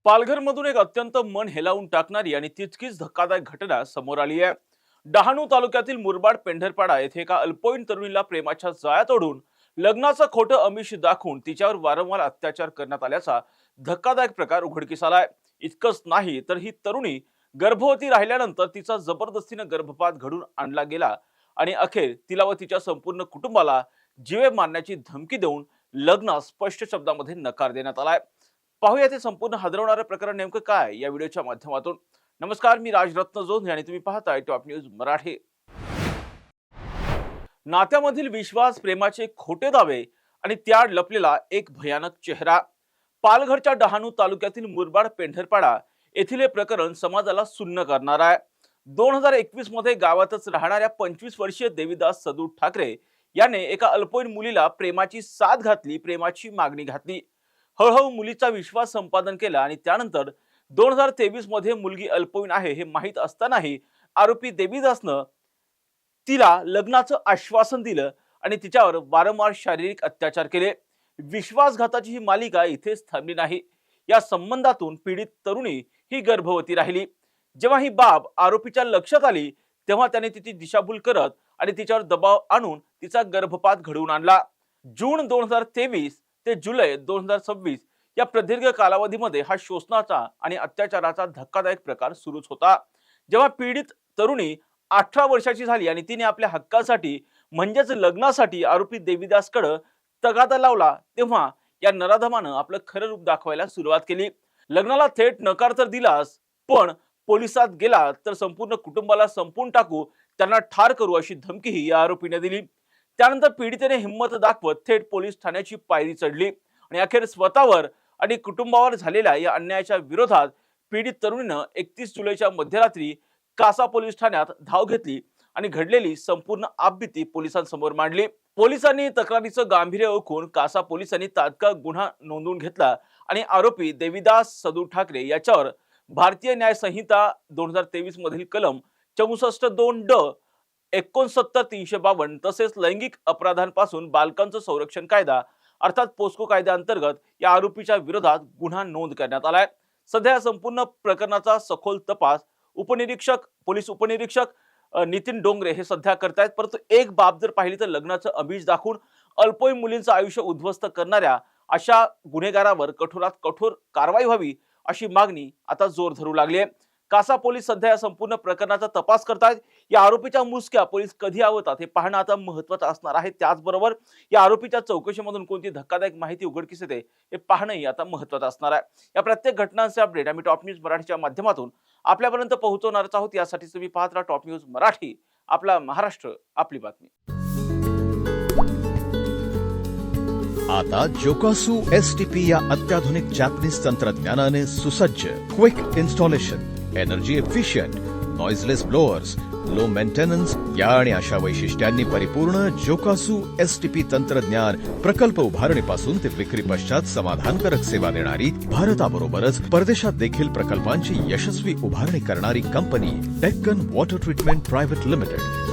पालघरमधून एक अत्यंत मन हेलावून टाकणारी आणि तितकीच धक्कादायक घटना समोर आली आहे। डहाणू तालुक्यातील मुरबाड पेंढरपाडा येथे एका अल्पवयीन तरुणीला प्रेमाच्या जाळ्यात ओढून लग्नाचं खोटं आमिष दाखवून तिच्यावर वारंवार अत्याचार करण्यात आल्याचा धक्कादायक प्रकार उघडकीस आलाय। इतकंच नाही तर ही तरुणी गर्भवती राहिल्यानंतर तिचा जबरदस्तीने गर्भपात घडून आणला गेला आणि अखेर तिला व तिच्या संपूर्ण कुटुंबाला जीवे मारण्याची धमकी देऊन लग्नास स्पष्ट शब्दामध्ये नकार देण्यात आलाय। पाहूया ते संपूर्ण हादरवणारं प्रकरण नेमकं काय या व्हिडिओच्या माध्यमातून। नमस्कार, मी राजरत्न जोंधळे आणि तुम्ही पाहताय टॉप न्यूज मराठी। नात्यामधील विश्वास, प्रेमाचे खोटे दावे आणि त्यात लपलेला एक भयानक चेहरा। पालघरच्या डहाणू तालुक्यातील मुरबाड पेंढरपाडा येथील हे प्रकरण समाजाला सुन्न करणार आहे। 2021 मध्ये गावातच राहणाऱ्या 25 वर्षीय देवीदास सदू ठाकरे याने एका अल्पवयीन मुलीला प्रेमाची साथ घातली, प्रेमाची मागणी घातली। हळूहळू मुलीचा विश्वास संपादन केला आणि त्यानंतर 2023 मध्ये मुलगी अल्पवयीन आहे हे माहीत असतानाही आरोपी देवीदासनं तिला लग्नाचं आश्वासन दिलं आणि तिच्यावर वारंवार शारीरिक अत्याचार केले। विश्वासघाताची ही मालिका इथेच थांबली नाही। या संबंधातून पीडित तरुणी ही गर्भवती राहिली। जेव्हा ही बाब आरोपीच्या लक्षात आली तेव्हा त्याने तिची दिशाभूल करत आणि तिच्यावर दबाव आणून तिचा गर्भपात घडवून आणला। जून 2023 ते जुलै 2026 या प्रदीर्घ कालावधीमध्ये हा शोषणाचा आणि अत्याचाराचा धक्कादायक प्रकार सुरूच होता। जेव्हा पीडित तरुणी 18 वर्षाची झाली आणि तिने आपल्या हक्कासाठी म्हणजेच लग्नासाठी आरोपी देवीदासकडे तगादा लावला तेव्हा या नराधमानं आपलं खरं रूप दाखवायला सुरुवात केली। लग्नाला थेट नकार तर दिलास, पण पोलिसात गेला तर संपूर्ण कुटुंबाला संपून टाकू, त्यांना ठार करू अशी धमकीही या आरोपीने दिली। त्यानंतर पीडितेने हिंमत दाखवत थेट पोलीस ठाण्याची पायरी चढली आणि अखेर स्वतःवर आणि कुटुंबावर झालेल्या या अन्यायाच्या विरोधात पीडित तरुणीनं 31 जुलैच्या मध्यरात्री कासा पोलीस ठाण्यात धाव घेतली आणि घडलेली संपूर्ण आपबीती पोलिसांसमोर मांडली। पोलिसांनी तक्रारीचं गांभीर्य ओळखून कासा पोलिसांनी तात्काळ गुन्हा नोंदवून घेतला आणि आरोपी देवीदास सदू ठाकरे याच्यावर भारतीय न्याय संहिता 2023 मधील कलम 64(2) 69(352) तसेच लैंगिक अपराधांपासून बालकांचं संरक्षण कायदा अर्थात पोस्को कायद्याअंतर्गत या आरोपीच्या विरोधात गुन्हा नोंद करण्यात आलाय। सध्या संपूर्ण प्रकरणाचा सखोल तपास पोलीस उपनिरीक्षक नितीन डोंगरे हे सध्या करतायत। परंतु एक बाब जर पाहिली तर लग्नाचं आमिष दाखवून अल्पवयीन मुलींचं आयुष्य उद्ध्वस्त करणाऱ्या अशा गुन्हेगारावर कठोरात कठोर कारवाई व्हावी अशी मागणी आता जोर धरू लागली आहे। कासा पोलीस सध्या या संपूर्ण प्रकरणाचा तपास करतायत। या आरोपीच्या मुसक्या पोलीस कधी आवतात हे पाहणं आता महत्त्वाचं असणार आहे। त्याचबरोबर या आरोपीच्या चौकशीमधून कोणती धक्कादायक माहिती उघडकीस येते हे पाहणंही आता महत्त्वाचं असणार आहे। या प्रत्येक घटनांचे अपडेट आम्ही टॉप न्यूज मराठीच्या माध्यमातून आपल्यापर्यंत पोहोचवणारच आहोत। यासाठी तुम्ही पाहत राहा टॉप न्यूज मराठी, आपला महाराष्ट्र, आपली बातमी। आता जोकासू एसटीपी या अत्याधुनिक जॅपनीज तंत्रज्ञानाने सुसज्ज, quick installation, energy efficient, noiseless blowers, low maintenance या आणि अशा वैशिष्ट्यांनी परिपूर्ण जोकासू एसटीपी तंत्रज्ञान प्रकल्प उभारणीपासून ते विक्री पश्चात समाधानकारक सेवा देणारी, भारताबरोबरच परदेशात देखील प्रकल्पांची यशस्वी उभारणी करणारी company Deccan water treatment private limited.